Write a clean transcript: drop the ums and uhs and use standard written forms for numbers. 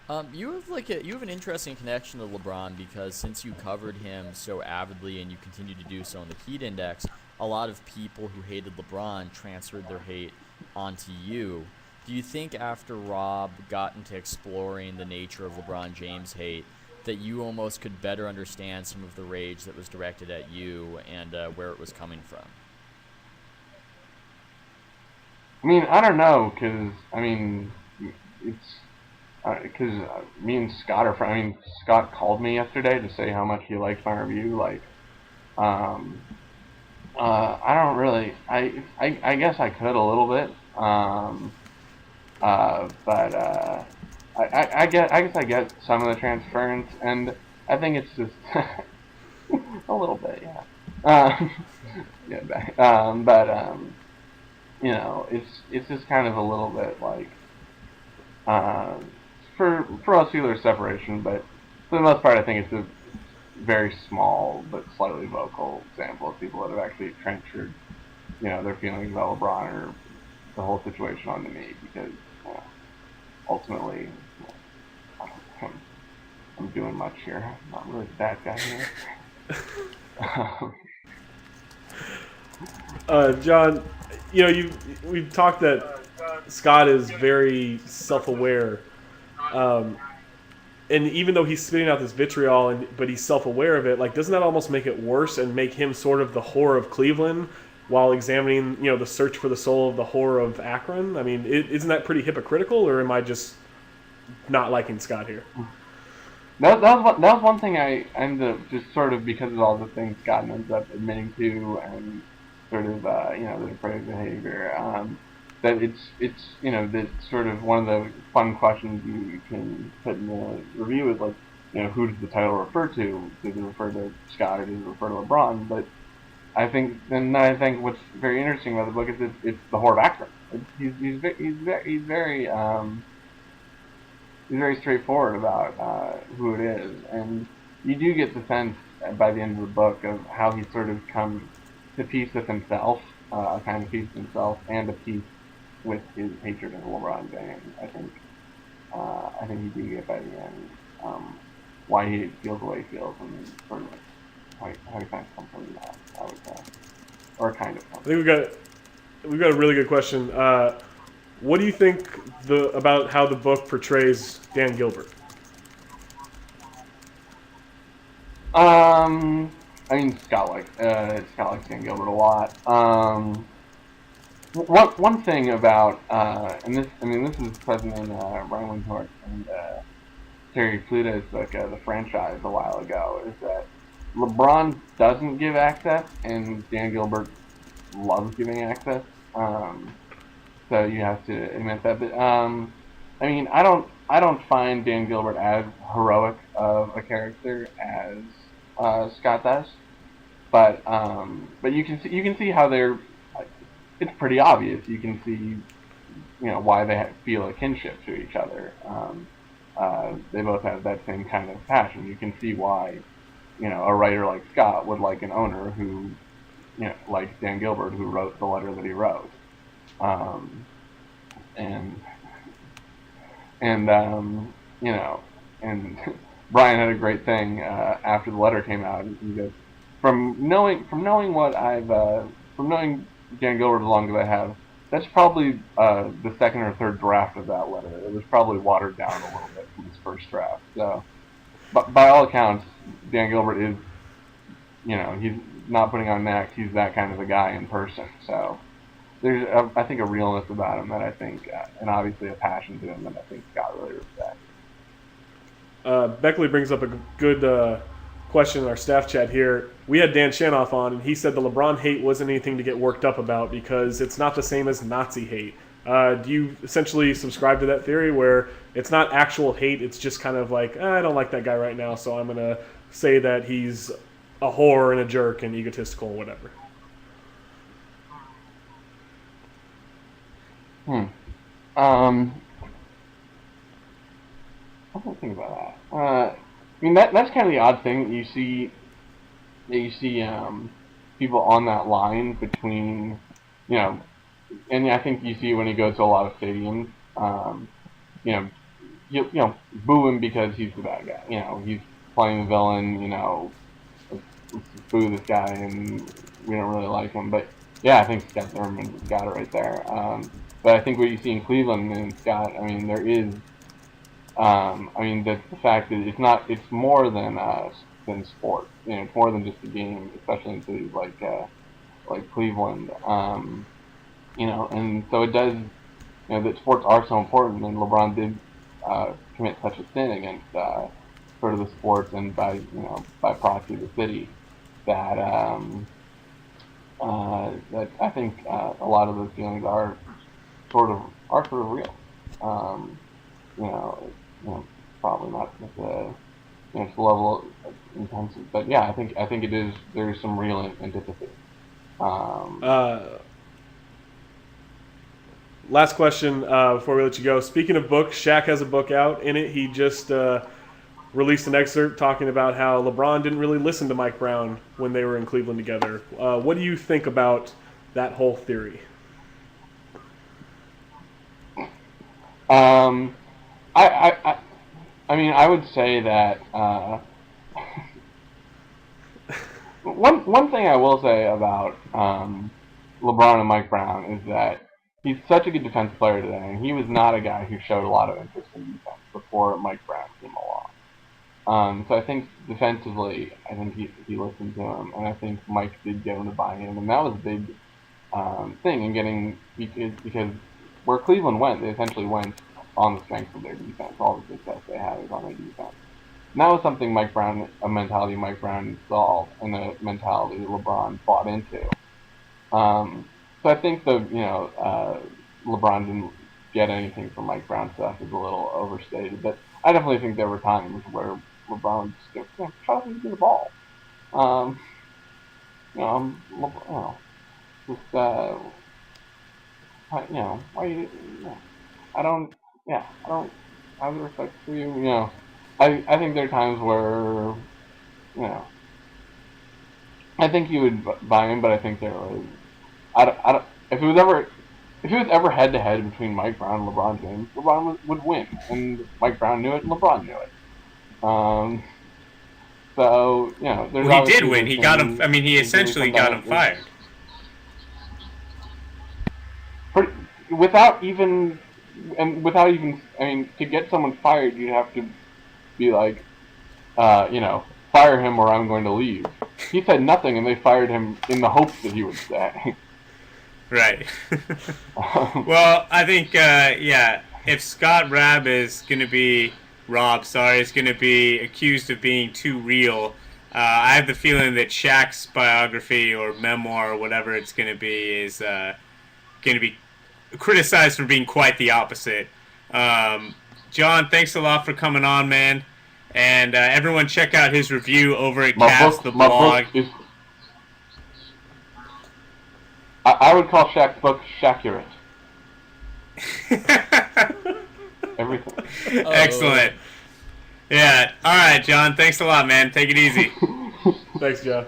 You have an interesting connection to LeBron because since you covered him so avidly and you continue to do so in the Heat Index, a lot of people who hated LeBron transferred their hate onto you. Do you think after Rob got into exploring the nature of LeBron James hate that you almost could better understand some of the rage that was directed at you and where it was coming from? I mean, I don't know, because I mean, it's because me and Scott are friends. I mean, Scott called me yesterday to say how much he liked my review. Like, um, I don't really. I guess I could a little bit. But I guess I get some of the transference, and I think it's just a little bit, yeah. Yeah, but it's just kind of a little bit like uh, for us, there's separation, but for the most part, I think it's a very small but slightly vocal example of people that have actually transferred, their feelings about LeBron or the whole situation onto me because ultimately, I don't think I'm doing much here. I'm not really that guy here. John, we've talked that Scott is very self-aware, um, and even though he's spitting out this vitriol, but he's self-aware of it, like doesn't that almost make it worse and make him sort of the whore of Cleveland while examining, the search for the soul of the whore of Akron? I mean, isn't that pretty hypocritical, or am I just not liking Scott here? That was one thing I ended up just sort of because of all the things Scott ends up admitting to and sort of the depraved behavior. That it's that sort of one of the fun questions you can put in the review is like who does the title refer to? Does it refer to Scott or does it refer to LeBron? But I think what's very interesting about the book is it's the whore of Akron. He's very straightforward about who it is, and you do get the sense by the end of the book of how he sort of comes to peace with himself, a kind of peace with himself, and a peace with his hatred of LeBron James. I think you do get by the end why he feels the way he feels, and sort of how he kind of comes from that. I would say, or kind of I comes think from we've got a really good question. What do you think about how the book portrays Dan Gilbert? that. I mean, Scott likes Dan Gilbert a lot. One thing about this is present in Brian Windhorst and Terry Pluto's book, The Franchise, a while ago, is that LeBron doesn't give access, and Dan Gilbert loves giving access. So you have to admit that. But I don't find Dan Gilbert as heroic of a character as Scott does. But you can see how they're. It's pretty obvious. You can see why they feel a kinship to each other. They both have that same kind of passion. You can see why a writer like Scott would like an owner who like Dan Gilbert, who wrote the letter that he wrote. Um, and and and Brian had a great thing after the letter came out. He goes, from knowing what from knowing Dan Gilbert as long as I have, that's probably the second or third draft of that letter. It was probably watered down a little bit from his first draft. So, but by all accounts, Dan Gilbert is, he's not putting on an act. He's that kind of a guy in person. So there's, I think, a realness about him that I think, and obviously a passion to him that I think Scott really respects. Beckley brings up a good question in our staff chat here. We had Dan Shanoff on, and he said the LeBron hate wasn't anything to get worked up about because it's not the same as Nazi hate. Do you essentially subscribe to that theory where it's not actual hate, it's just kind of like, I don't like that guy right now, so I'm going to say that he's a whore and a jerk and egotistical or whatever? Hmm. Um, I don't think about that. That's kind of the odd thing that you see people on that line between, you know, and I think you see when you go to a lot of stadiums, you know, boo him because he's the bad guy. He's playing the villain. Let's just boo this guy, and we don't really like him. But yeah, I think Scott Zimmerman's got it right there. But I think what you see in Cleveland and Scott, I mean, there is, the fact that it's more than sports. It's more than just a game, especially in cities like Cleveland. And so it does. That sports are so important, and LeBron did commit such a sin against sort of the sports and by proxy the city that that I think a lot of those feelings are sort of real. You know, Probably not at the level of intensity, but yeah, I think it is. There's some real antipathy. Last question before we let you go. Speaking of books, Shaq has a book out. In it, he just released an excerpt talking about how LeBron didn't really listen to Mike Brown when they were in Cleveland together. What do you think about that whole theory? I would say that one thing I will say about LeBron and Mike Brown is that he's such a good defensive player today, and he was not a guy who showed a lot of interest in defense before Mike Brown came along. So I think defensively, I think he listened to him, and I think Mike did get him to buy him, and that was a big thing in getting because where Cleveland went, they essentially went on the strength of their defense. All the success they had was on their defense. And that was something a mentality Mike Brown installed, and a mentality LeBron bought into. So I think LeBron didn't get anything from Mike Brown stuff is a little overstated, but I definitely think there were times where LeBron just try to get the ball. Why you? I don't have the respect for you. I think there are times where, I think you would buy him, but I think there was, if it was ever head to head between Mike Brown and LeBron James, LeBron would win, and Mike Brown knew it, and LeBron knew it. Well, he did win. He got him. I mean, he essentially got him fired. Without even, to get someone fired, you'd have to be like, fire him or I'm going to leave. He said nothing, and they fired him in the hopes that he would stay. Right. Well, I think, if Scott Rabb is going to be accused of being too real, I have the feeling that Shaq's biography or memoir or whatever it's going to be is going to be criticized for being quite the opposite. John, thanks a lot for coming on, man. And everyone check out his review over at Cast the Blog. I would call Shaq's book Shaqurate. Everything. Excellent. Yeah. All right, John. Thanks a lot, man. Take it easy. Thanks, John.